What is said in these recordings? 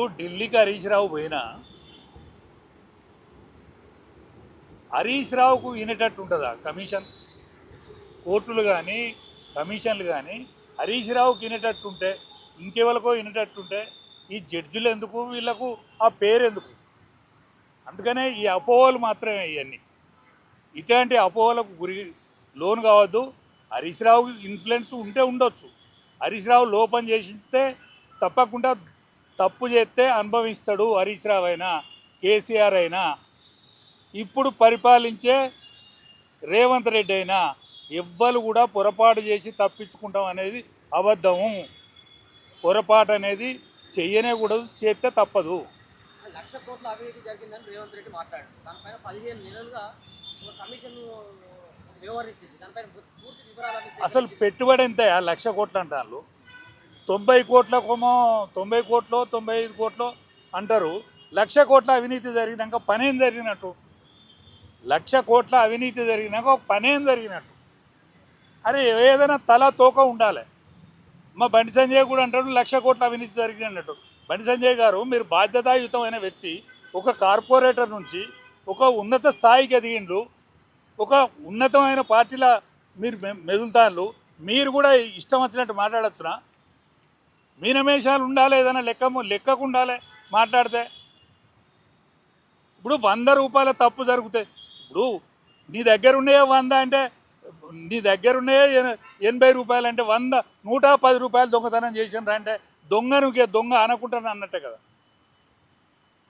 ఇప్పుడు ఢిల్లీకి హరీష్ రావు పోయినా హరీష్ రావుకు వినేటట్టు ఉంటుందా కమిషన్? కోర్టులు కానీ కమిషన్లు కానీ హరీష్ రావుకి వినేటట్టుంటే ఇంకెవరికో వినేటట్టుంటే ఈ జడ్జిలు ఎందుకు, వీళ్ళకు ఆ పేరు ఎందుకు? అందుకనే ఈ అపోహలు మాత్రమే ఇవన్నీ. ఇట్లాంటి అపోహలకు లోను కావద్దు. హరీష్ రావు ఇన్ఫ్లుయెన్స్ ఉంటే ఉండొచ్చు. హరీష్ రావు లోపం చేస్తే తప్పకుండా తప్పు చేస్తే అనుభవిస్తాడు. హరీష్ రావు అయినా కేసీఆర్ అయినా ఇప్పుడు పరిపాలించే రేవంత్ రెడ్డి అయినా ఎవ్వరు కూడా పొరపాటు చేసి తప్పించుకుంటాం అనేది అబద్ధము. పొరపాటు అనేది చెయ్యనే కూడదు, చేస్తే తప్పదు. 1,00,000 కోట్ల అవినీతి జరిగిందని రేవంత్ రెడ్డి మాట్లాడారు. దానిపైన 15 నెలలుగా కమిషన్ వ్యవహరించింది. దానిపైన పూర్తి వివరాలు అసలు పెట్టుబడి ఎంత? 1,00,000 కోట్లు అంటారు. 90 కోట్లకేమో 90 కోట్లు 95 కోట్లు అంటారు. 1,00,000 కోట్ల అవినీతి జరిగినాక పనేం జరిగినట్టు? 1,00,000 కోట్ల అవినీతి జరిగినాక ఒక పనేం జరిగినట్టు? అరే ఏదైనా తల తోక ఉండాలి. మా బండి సంజయ్ కూడా అంటాడు 1,00,000 కోట్ల అవినీతి జరిగినట్టు. బండి సంజయ్ గారు, మీరు బాధ్యతాయుతమైన వ్యక్తి, ఒక కార్పొరేటర్ నుంచి ఒక ఉన్నత స్థాయికి ఎదిగిండ్రు, ఒక ఉన్నతమైన పార్టీల మీరు మెదులుతాళ్ళు. మీరు కూడా ఇష్టం వచ్చినట్టు మాట్లాడచ్చునా? మీనమేషాలు ఉండాలి, ఏదైనా లెక్కకు ఉండాలి మాట్లాడితే. ఇప్పుడు 100 రూపాయల తప్పు జరుగుతాయి. ఇప్పుడు నీ దగ్గర ఉన్నాయే 100 అంటే, నీ దగ్గర ఉన్నాయే 80 రూపాయలు అంటే 100 110 రూపాయలు దొంగతనం చేసినరా అంటే దొంగ అనకుంటాను అన్నట్టే కదా.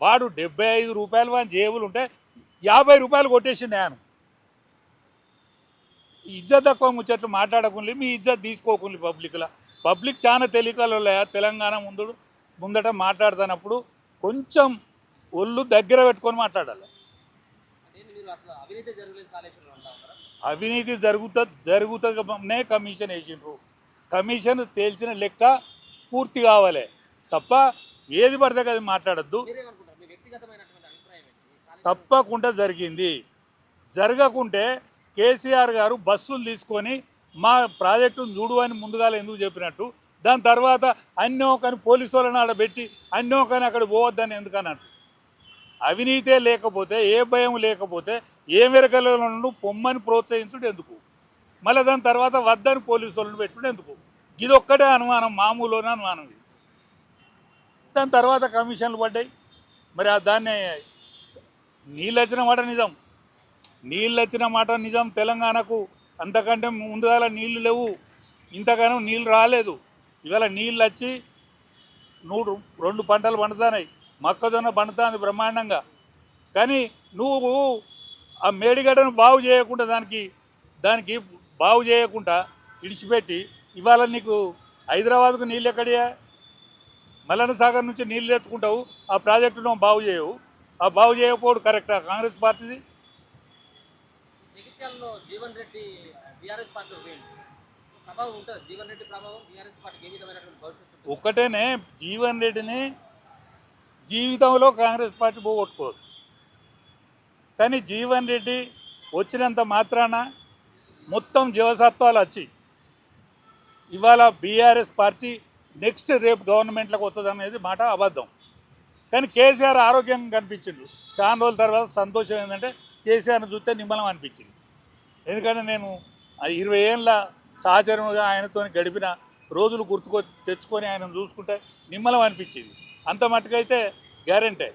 వాడు 75 రూపాయలు వాని జేబులు ఉంటే 50 రూపాయలు కొట్టేసిండు నేను. ఇజ్జత్ తక్కువ ముచ్చట్లు మాట్లాడకుండా మీ ఇజ్జత్ తీసుకోకుండా పబ్లిక్ చాలా తెలియకలే. తెలంగాణ ముందట మాట్లాడుతున్నప్పుడు కొంచెం ఒళ్ళు దగ్గర పెట్టుకొని మాట్లాడాలి. అవినీతి జరుగుతూనే కమిషన్ వేసిండ్రు. కమిషన్ తేల్చిన లెక్క పూర్తి కావాలి తప్ప ఏది పడితే అది మాట్లాడద్దు. తప్పకుండా జరిగింది. జరగకుంటే కేసీఆర్ గారు బస్సులు తీసుకొని మా ప్రాజెక్టును చూడు అని ముందుగా ఎందుకు చెప్పినట్టు, దాని తర్వాత అన్యోకని పోలీసు వాళ్ళని ఆడబెట్టి అన్యోకని అక్కడ పోవద్దని ఎందుకన్నట్టు? అవినీతే లేకపోతే, ఏ భయం లేకపోతే, ఏ మెరకల నుండి పొమ్మని ప్రోత్సహించుడు ఎందుకు? మళ్ళీ దాని తర్వాత వద్దని పోలీసు వాళ్ళని పెట్టుడు ఎందుకు? ఇది ఒక్కటే అనుమానం, మామూలునే అనుమానం ఇది. దాని తర్వాత కమిషన్లు పడ్డాయి. మరి దాన్ని నీళ్ళు వచ్చిన మాట నిజం. తెలంగాణకు అంతకంటే ముందుగా నీళ్లు లేవు, ఇంతగానో నీళ్ళు రాలేదు. ఇవాళ నీళ్ళు వచ్చి 2 పంటలు పండుతున్నాయి. మొక్కజొన్న పండుతుంది బ్రహ్మాండంగా. కానీ నువ్వు ఆ మేడిగడ్డను బాగు చేయకుండా దానికి బాగు చేయకుండా ఇడిచిపెట్టి ఇవాళ నీకు హైదరాబాద్కు నీళ్ళు ఎక్కడియా? మల్లన్న సాగర్ నుంచి నీళ్ళు తెచ్చుకుంటావు, ఆ ప్రాజెక్టును బాగు చేయవు. ఆ బాగు చేయకపోవడం కరెక్టా కాంగ్రెస్ పార్టీది? ఒక్కటేనే, జీవన్ రెడ్డిని జీవితంలో కాంగ్రెస్ పార్టీ పోగొట్టుకోదు. కానీ జీవన్ రెడ్డి వచ్చినంత మాత్రాన మొత్తం జీవసత్వాలు వచ్చి ఇవాళ బీఆర్ఎస్ పార్టీ నెక్స్ట్ రేపు గవర్నమెంట్లోకి వస్తుంది అనేది మాట అబద్ధం. కానీ కేసీఆర్ ఆరోగ్యంగా కనిపించిండు. చాలా రోజుల తర్వాత సంతోషం ఏంటంటే కేసీఆర్ని చూస్తే నిమ్మలం అనిపించింది. ఎందుకంటే నేను 20 ఏళ్ళ సహచరునిగా ఆయనతో గడిపిన రోజులు తెచ్చుకొని ఆయన చూసుకుంటే నిమ్మలం అనిపించింది. అంత మట్టుకైతే గ్యారెంటీ.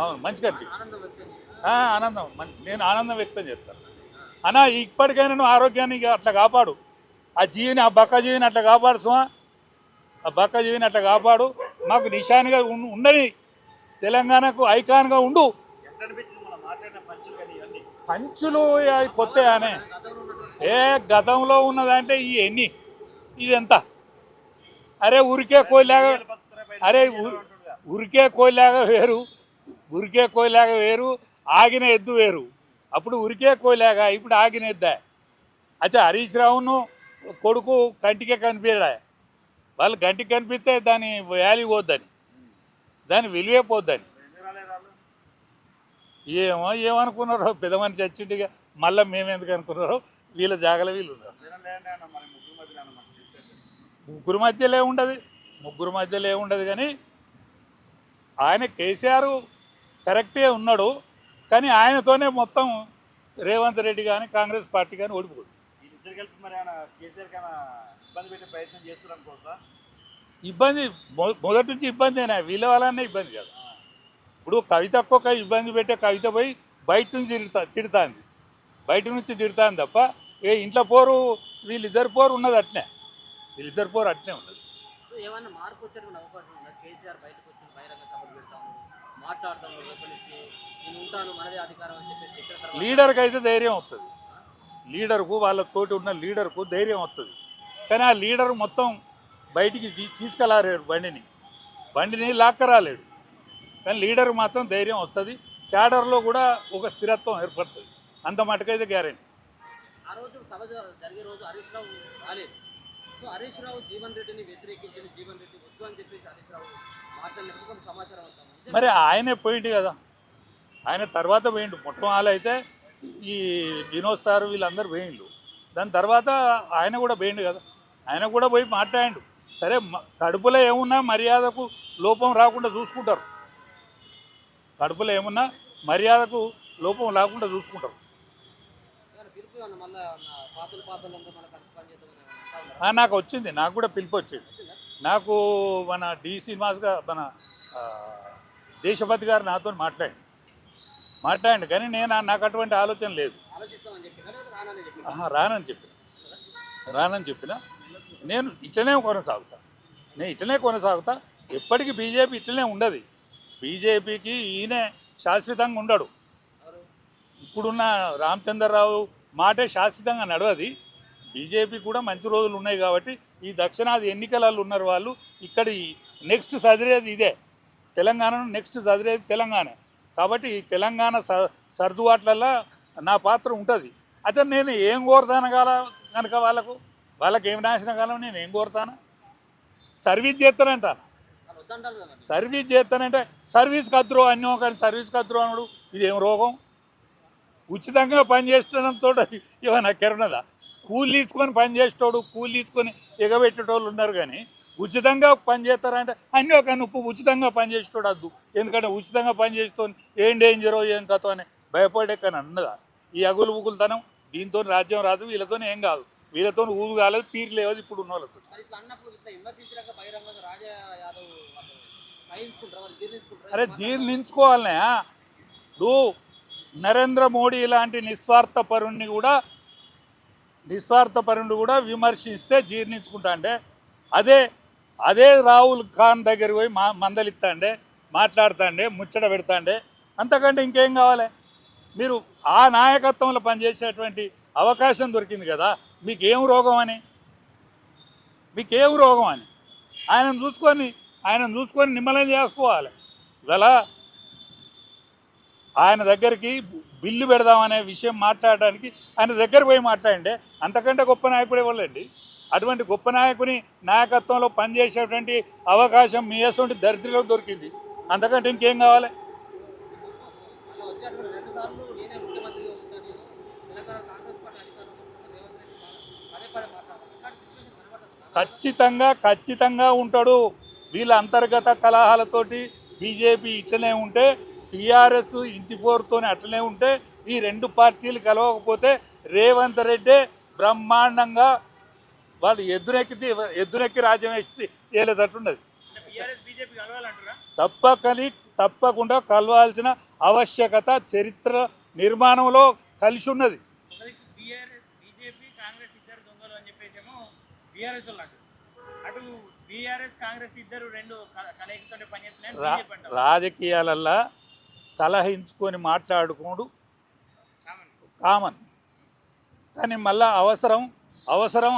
అవును, మంచిగా అనిపించింది. ఆనందం, నేను ఆనందం వ్యక్తం చేస్తాను. అన్నా ఇప్పటికైనా నువ్వు ఆరోగ్యాన్ని అట్లా కాపాడు. ఆ బక్క జీవిని అట్లా కాపాడు సుమా. ఆ బక్క జీవిని అట్లా కాపాడు. మాకు నిశానిగా ఉండని, తెలంగాణకు ఐకాన్గా ఉండు. పంచులు కొత్త అనే గతంలో ఉన్నదంటే ఇవన్నీ ఇది ఎంత? అరే ఉరికే కోయిలాగా వేరు, ఆగిన ఎద్దు వేరు. అప్పుడు ఉరికే కోయిలాగా, ఇప్పుడు ఆగిన ఎద్దా. అచ్చా, హరీష్ రావును కొడుకు కంటికే కనిపించడా? వాళ్ళు కంటికి కనిపిస్తే దాని వాల్యూ పోద్దని, దాని విలువే పోద్దని. ఏమనుకున్నారో పెద్ద మనిషి వచ్చిండిగా, మళ్ళీ మేమెందుకు అనుకున్నారో. వీళ్ళ జాగల వీళ్ళు ఉన్నారు. ముగ్గురు మధ్యలో ఉండదు. ముగ్గురు మధ్యలో ఏముండదు కానీ ఆయన కేసీఆర్ కరెక్టే ఉన్నాడు, కానీ ఆయనతోనే మొత్తం రేవంత్ రెడ్డి కానీ కాంగ్రెస్ పార్టీ కానీ ఓడిపోదు. వీళ్ళిద్దరు కలిపి మరి ఏమైనా కేసీఆర్ కన్నా ఇబ్బంది పెట్టే ప్రయత్నం చేస్తున్నారు అనుకోవచ్చా? ఇబ్బంది మొదటి నుంచి ఇబ్బందేనా, వీళ్ళ వల్లనే ఇబ్బంది కదా. ఇప్పుడు కవిత ఒక్కొక్క ఇబ్బంది పెట్టే కవిత పోయి బయట నుంచి తిడుతుంది, బయట నుంచి తిడుతుంది తప్ప ఇంట్లో పోరు వీళ్ళిద్దరు పోరు ఉన్నది అట్నే, వీళ్ళిద్దరు పోరు అట్నే ఉన్నది. ఏమన్నా మార్పు వచ్చేటువంటి అవకాశం ఉందా? కేసీఆర్ బయటకు వచ్చి బహిరంగ సభలు పెడతాము, మాట్లాడతాము, లోపల నుంచి నేను ఉంటాను మనదే అధికారం అని చెప్పేసి చెప్పిన తర్వాత లీడర్కి అయితే ధైర్యం వస్తుంది, లీడర్కు వాళ్ళతోటి ఉన్న లీడర్కు ధైర్యం వస్తుంది. కానీ ఆ లీడర్ మొత్తం బయటికి తీసుకెళ్ళారు, బండిని లాక్కరాలేడు. కానీ లీడర్ మాత్రం ధైర్యం వస్తుంది, క్యాడర్లో కూడా ఒక స్థిరత్వం ఏర్పడుతుంది, అంత మటుకైతే గ్యారెంటీ. ఆ రోజు సభ జరిగే రోజు హరీష్ రావు రాలేదు. సో హరీష్ రావు జీవన్ రెడ్డిని వ్యతిరేకించిన, జీవన్ రెడ్డి వద్దు అని చెప్పేసి హరీష్ రావు మాట్లాడినట్టు కొంత సమాచారం వస్తాము. మరి ఆయనే పోయిండు కదా, ఆయన తర్వాత పోయిండు. మొట్టమొదలు అయితే ఈ వినోద్ సార్ వీళ్ళందరూ పోయిండు, దాని తర్వాత ఆయన కూడా పోయిండు కదా, ఆయన కూడా పోయి మాట్లాడిండు. సరే కడుపులో ఏమున్నా మర్యాదకు లోపం రాకుండా చూసుకుంటారు, కడుపులో ఏమున్నా మర్యాదకు లోపం రాకుండా చూసుకుంటారు. పిలుపు మళ్ళీ పాతలంతా మన కలిసి పనిచేద్దామని నాకు వచ్చింది, నాకు కూడా పిలుపు వచ్చింది. నాకు మన డి శ్రీనివాస్ గారు, మన దేశపతి గారు నాతో మాట్లాడండి కానీ నాకు అటువంటి ఆలోచన లేదు. ఆలోచిస్తామని చెప్పి రానని చెప్పిన నేను ఇట్లనే కొనసాగుతా. ఎప్పటికీ బీజేపీ ఇట్లనే ఉండదు. బీజేపీకి ఈయనే శాశ్వతంగా ఉండడు. ఇప్పుడున్న రామచంద్రరావు మాటే శాశ్వతంగా నడవది. బీజేపీ కూడా మంచి రోజులు ఉన్నాయి కాబట్టి ఈ దక్షిణాది ఎన్నికలలో ఉన్నారు వాళ్ళు. ఇక్కడి నెక్స్ట్ చదివేది ఇదే, తెలంగాణను నెక్స్ట్ చదివేది తెలంగాణ కాబట్టి ఈ తెలంగాణ సర్దుబాట్లలో నా పాత్ర ఉంటుంది. అసలు నేను ఏం కోరుతాను కనుక వాళ్ళకి ఏం నాశనం కాలం, నేను ఏం కోరుతాను? సర్వీస్ చేస్తానంటాను, సర్వీస్ కద్రో అన్నో, కానీ సర్వీస్ కద్రో అన్నాడు. ఇదేం రోగం? ఉచితంగా పనిచేయడంతో ఏమైనా కెరనదా? కూలి తీసుకొని పనిచేసేటోడు, కూలి తీసుకొని ఎగబెట్టేటోళ్ళు ఉన్నారు, కానీ ఉచితంగా పనిచేస్తారంటే అన్నీ ఒక నువ్వు ఉచితంగా పనిచేసేటోడు వద్దు. ఎందుకంటే ఉచితంగా పనిచేస్తూ ఏం డేంజరో ఏం కథో అని భయపడే కానీ అన్నదా? ఈ అగులు ఉగులుతనం దీంతో రాజ్యం రాదు, వీళ్ళతో ఏం కాదు, వీళ్ళతో ఊరు కాలేదు, పీరు లేవదు ఇప్పుడు ఉన్న వాళ్ళతో. అరే జీర్ణించుకోవాలనే. ఇప్పుడు నరేంద్ర మోడీ ఇలాంటి నిస్వార్థపరుణ్ణి కూడా విమర్శిస్తే జీర్ణించుకుంటా అంటే అదే రాహుల్ ఖాన్ దగ్గర పోయి మందలిస్తాండే, మాట్లాడుతాండే, ముచ్చట పెడతాండే, అంతకంటే ఇంకేం కావాలి? మీరు ఆ నాయకత్వంలో పనిచేసేటువంటి అవకాశం దొరికింది కదా, మీకేం రోగం అని ఆయనను చూసుకొని నిమ్మలం చేసుకోవాలి. ఇవాళ ఆయన దగ్గరికి బిల్లు పెడదామనే విషయం మాట్లాడడానికి ఆయన దగ్గర పోయి మాట్లాడండి. అంతకంటే గొప్ప నాయకుడు ఇవ్వాలండి. అటువంటి గొప్ప నాయకుని నాయకత్వంలో పనిచేసేటువంటి అవకాశం మీ అసలు దరిద్రులకు దొరికింది, అంతకంటే ఇంకేం కావాలి? ఖచ్చితంగా ఉంటాడు. వీళ్ళ అంతర్గత కలహాలతోటి బీజేపీ ఇట్లనే ఉంటే, టీఆర్ఎస్ ఇంటి పోరుతోనే అట్లనే ఉంటే, ఈ రెండు పార్టీలు కలవకపోతే రేవంత్ రెడ్డి బ్రహ్మాండంగా వాళ్ళు ఎద్దునెక్కి రాజ్యం వేలేటట్టున్నది. తప్పకుండా కలవాల్సిన ఆవశ్యకత చరిత్ర నిర్మాణంలో కలిసి ఉన్నది. రాజకీయాలల్లో కలహించుకొని మాట్లాడుకోడు కామన్, కానీ మళ్ళా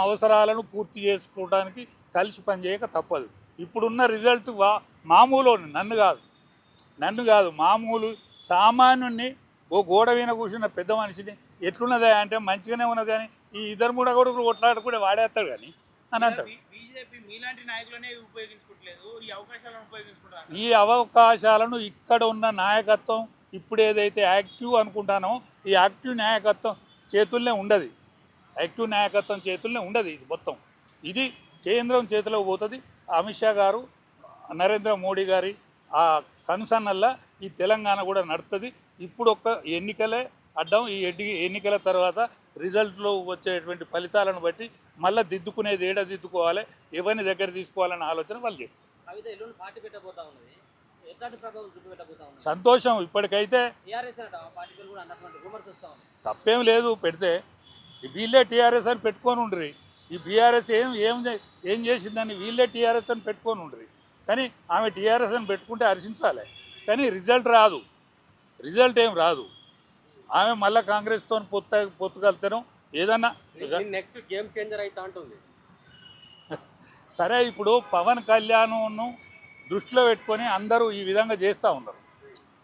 అవసరాలను పూర్తి చేసుకోవడానికి కలిసి పనిచేయక తప్పదు. ఇప్పుడున్న రిజల్ట్ మామూలు నన్ను కాదు మామూలు సామాన్యుని ఓ గోడ మీద కూర్చున్న పెద్ద మనిషిని ఎట్లున్నదా అంటే మంచిగానే ఉన్నది, కానీ ఈ ఇద్దరు మూడు కొడుకులు కొట్లాడుకుంటే వాడేస్తాడు కానీ అని అంటాడు. ఈ అవకాశాలను ఇక్కడ ఉన్న నాయకత్వం ఇప్పుడు ఏదైతే యాక్టివ్ అనుకుంటానో ఈ యాక్టివ్ నాయకత్వం చేతుల్లోనే ఉండదు. ఇది మొత్తం ఇది కేంద్రం చేతిలో పోతుంది. అమిత్ షా గారు నరేంద్ర మోడీ గారి ఆ కన్సర్నల్లా ఈ తెలంగాణ కూడా నడుస్తుంది. ఇప్పుడు ఒక్క ఎన్నికలే అడ్డం. ఈ ఎన్నికల తర్వాత రిజల్ట్లో వచ్చేటువంటి ఫలితాలను బట్టి మళ్ళీ దిద్దుకునేది ఏడ దిద్దుకోవాలి, ఎవరిని దగ్గర తీసుకోవాలనే ఆలోచన వాళ్ళు చేస్తారు. కవిత ఎల్లుండి పార్టీ పెట్టబోతా ఉన్నది, ఎట్లాంటి ప్రభావం చూపెట్టబోతా ఉన్నది? సంతోషం. ఇప్పటికైతే టీఆర్ఎస్ అట ఆ పార్టీ పేరు కూడా అన్నటువంటి రూమర్స్ వస్తా ఉన్నాయి. తప్పేం లేదు పెడితే. వీళ్ళే టీఆర్ఎస్ అని పెట్టుకొని ఉండ్రి. ఈ బీఆర్ఎస్ ఏం చేసిందని వీళ్ళే టీఆర్ఎస్ అని పెట్టుకొని ఉండ్రి. కానీ ఆమె టీఆర్ఎస్ అని పెట్టుకుంటే హర్షించాలి, కానీ రిజల్ట్ రాదు. రిజల్ట్ ఏం రాదు. ఆమె మళ్ళీ కాంగ్రెస్తో పొత్తుగలుగుతాను ఏదన్నా. నెక్స్ట్ గేమ్ చేంజర్ అయితే అంటుంది. సరే, ఇప్పుడు పవన్ కళ్యాణ్ను దృష్టిలో పెట్టుకొని అందరూ ఈ విధంగా చేస్తూ ఉన్నారు.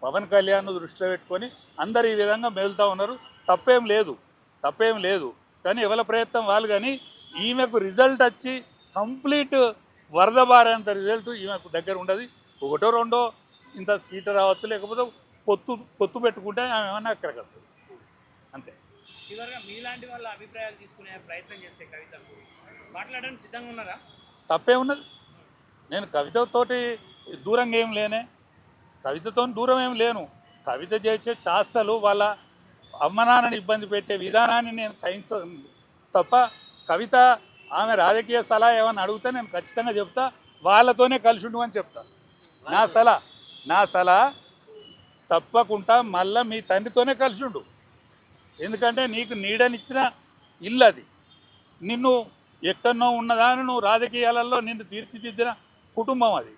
పవన్ కళ్యాణ్ దృష్టిలో పెట్టుకొని అందరూ ఈ విధంగా మెలుతూ ఉన్నారు. తప్పేం లేదు. కానీ ఎవరి ప్రయత్నం వాళ్ళు. కానీ ఈమెకు రిజల్ట్ వచ్చి కంప్లీట్ వరద బారేంత రిజల్ట్ ఈమెకు దగ్గర ఉండదు. ఒకటో రెండో ఇంత సీటు రావచ్చు, లేకపోతే పొత్తు పెట్టుకుంటే ఆమె ఏమన్నా అక్కడ కడుతుంది అంతే. చివరిగా మీలాంటి వాళ్ళ అభిప్రాయాలు తీసుకునే ప్రయత్నం చేస్తే కవిత మాట్లాడడానికి సిద్ధంగా ఉన్నారా? తప్పే ఉన్నది. నేను కవితతోటి దూరంగా ఏం లేనే, కవితతో దూరం ఏం లేను. కవిత చేసే చేష్టలు వాళ్ళ అమ్మ నాన్నని ఇబ్బంది పెట్టే విధానాన్ని నేను సహించను తప్ప, కవిత ఆమె రాజకీయ సలహా ఏమన్నా అడిగితే నేను ఖచ్చితంగా చెప్తా, వాళ్ళతోనే కలిసి ఉండు అని చెప్తా. నా సలహా తప్పకుండా మళ్ళీ మీ తండ్రితోనే కలిసి ఉండు. ఎందుకంటే నీకు నీడనిచ్చిన ఇల్లు అది. నిన్ను ఎక్కడనో ఉన్నదాన్ని నువ్వు రాజకీయాలలో నిన్ను తీర్చిదిద్దిన కుటుంబం అది.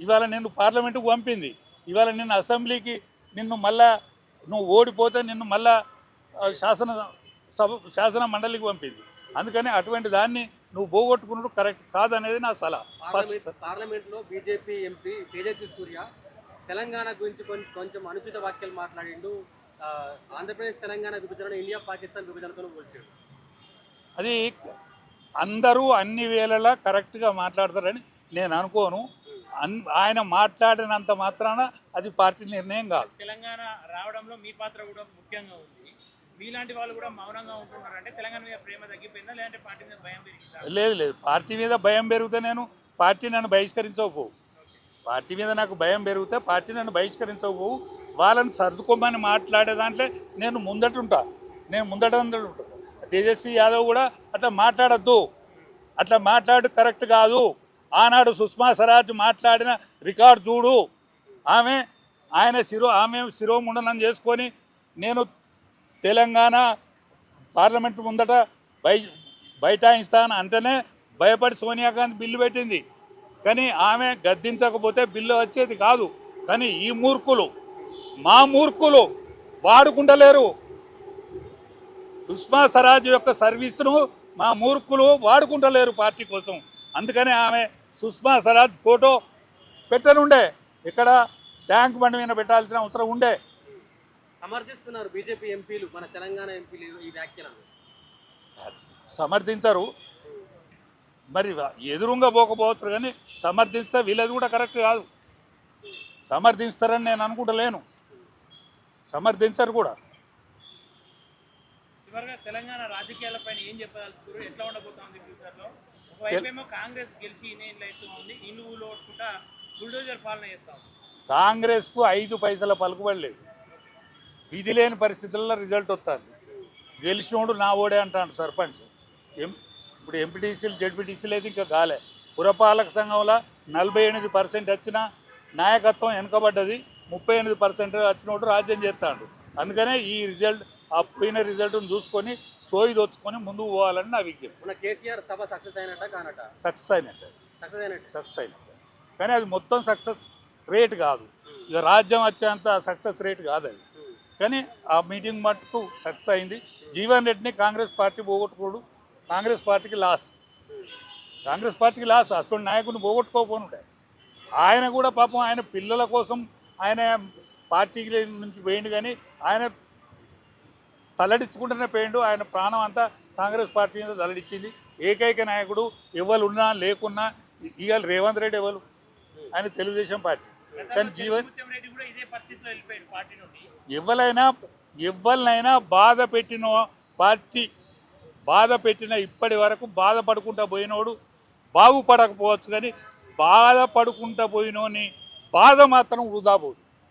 ఇవాళ నిన్ను పార్లమెంటుకు పంపింది, ఇవాళ నిన్ను అసెంబ్లీకి, నిన్ను మళ్ళా నువ్వు ఓడిపోతే నిన్ను మళ్ళా శాసన మండలికి పంపింది. అందుకని అటువంటి దాన్ని నువ్వు పోగొట్టుకున్నట్టు కరెక్ట్ కాదనేది నా సలహా. పార్లమెంట్లో బీజేపీ ఎంపీ తేజస్వి సూర్య తెలంగాణ గురించి కొంచెం అనుచిత వ్యాఖ్యలు మాట్లాడిండు. ఆంధ్రప్రదేశ్ తెలంగాణ విభజన ఇండియా పాకిస్తాన్ విభజనతో పోల్చాడు. అది అందరూ అన్ని వేళలా కరెక్ట్గా మాట్లాడతారని నేను అనుకోను. ఆయన మాట్లాడినంత మాత్రాన అది పార్టీ నిర్ణయం కాదు. తెలంగాణ రావడంలో మీ పాత్ర కూడా ముఖ్యంగా ఉంది. మీలాంటి వాళ్ళు కూడా మౌనంగా ఉంటున్నారంటే తెలంగాణ మీద ప్రేమ తగ్గిపోయిందా, లేదంటే పార్టీ మీద భయం పెరిగిందా? లేదు, పార్టీ మీద భయం పెరిగితే నేను పార్టీ నన్ను బహిష్కరించకపోవు. పార్టీ మీద నాకు భయం పెరిగితే పార్టీ నన్ను బహిష్కరించకపోవు. వాళ్ళని సర్దుకోమని మాట్లాడే దాంట్లో నేను ముందట ఉంటాను. తేజస్వి యాదవ్ కూడా అట్లా మాట్లాడద్దు, అట్లా మాట్లాడు కరెక్ట్ కాదు. ఆనాడు సుష్మా స్వరాజ్ మాట్లాడిన రికార్డు చూడు. ఆమె శిరోముండనం చేసుకొని నేను తెలంగాణ పార్లమెంట్ ముందట బైఠాయిస్తాను అంటేనే భయపడి సోనియా గాంధీ బిల్లు పెట్టింది. కానీ ఆమె గద్దించకపోతే బిల్లు వచ్చేది కాదు. కానీ ఈ మా మూర్ఖులు వాడుకుంటలేరు. సుష్మా స్వరాజ్ యొక్క సర్వీస్ను మా మూర్ఖులు వాడుకుంటలేరు పార్టీ కోసం. అందుకని ఆమె సుష్మా స్వరాజ్ ఫోటో పెట్టనుండే, ఇక్కడ ట్యాంక్ బండి మీద పెట్టాల్సిన అవసరం ఉండే. సమర్థిస్తున్నారు బీజేపీ ఎంపీలు, మన తెలంగాణ ఎంపీలు ఈ వ్యాఖ్యలను సమర్థించరు. మరి ఎదురుగా పోకపోవచ్చు, కానీ సమర్థిస్తే వీళ్ళది కూడా కరెక్ట్ కాదు. సమర్థిస్తారని నేను అనుకుంటలేను, సమర్థించరు కూడా. చివరిగా తెలంగాణ రాజకీయాలపైన ఏం చెప్పదలుచుకోరు, ఎట్లా ఉండబోతోంది ఫ్యూచర్లో? ఒకవైపేమో కాంగ్రెస్ గెలిచి ఇన్నేళ్ళు అవుతుంది, ఇల్లు ఊళ్ళు ఓట్టుకుంటా బుల్డోజర్ పాలన చేస్తాం. కాంగ్రెస్కు 5 పైసల పలుకుబడి లేదు. విధి లేని పరిస్థితుల్లో రిజల్ట్ వస్తుంది. గెలిచినోడు నా ఓడే అంటాడు సర్పంచ్. ఇప్పుడు ఎంపీటీసీలు జెడ్పీటీసీలు అయితే ఇంకా కాలే. పురపాలక సంఘంలో 48% వచ్చిన నాయకత్వం వెనుకబడ్డది, 38% వచ్చినోడు రాజ్యం చేస్తాడు. అందుకనే ఈ రిజల్ట్, ఆ పోయిన రిజల్ట్ను చూసుకొని సోయి దోచుకొని ముందుకు పోవాలని నా విజ్ఞప్తి. కేసీఆర్ సభ సక్సెస్ అయినట్ట కానట? సక్సెస్ అయినట్టే, కానీ అది మొత్తం సక్సెస్ రేట్ కాదు. ఇక రాజ్యం వచ్చేంత సక్సెస్ రేట్ కాదు అది. కానీ ఆ మీటింగ్ మట్టుకు సక్సెస్ అయింది. జీవన్ రెడ్డిని కాంగ్రెస్ పార్టీ పోగొట్టుకోడు, కాంగ్రెస్ పార్టీకి లాస్. అటువంటి నాయకుడిని పోగొట్టుకోకపోనుండే. ఆయన కూడా పాపం ఆయన పిల్లల కోసం ఆయన పార్టీకి నుంచి పోయిండు, కానీ ఆయన తల్లడించుకుంటూనే పోయిండు. ఆయన ప్రాణం అంతా కాంగ్రెస్ పార్టీ మీద తల్లడిచ్చింది. ఏకైక నాయకుడు ఎవరు ఉన్నా లేకున్నా ఇవాళ రేవంత్ రెడ్డి ఎవరు, ఆయన తెలుగుదేశం పార్టీ. కానీ జీవన్ ఎవరినైనా బాధ పెట్టిన ఇప్పటి వరకు బాధపడుకుంటా పోయినోడు బాగుపడకపోవచ్చు కానీ బాధపడుకుంటా పోయినోని బాధ మాత్రం వృధా పోదు.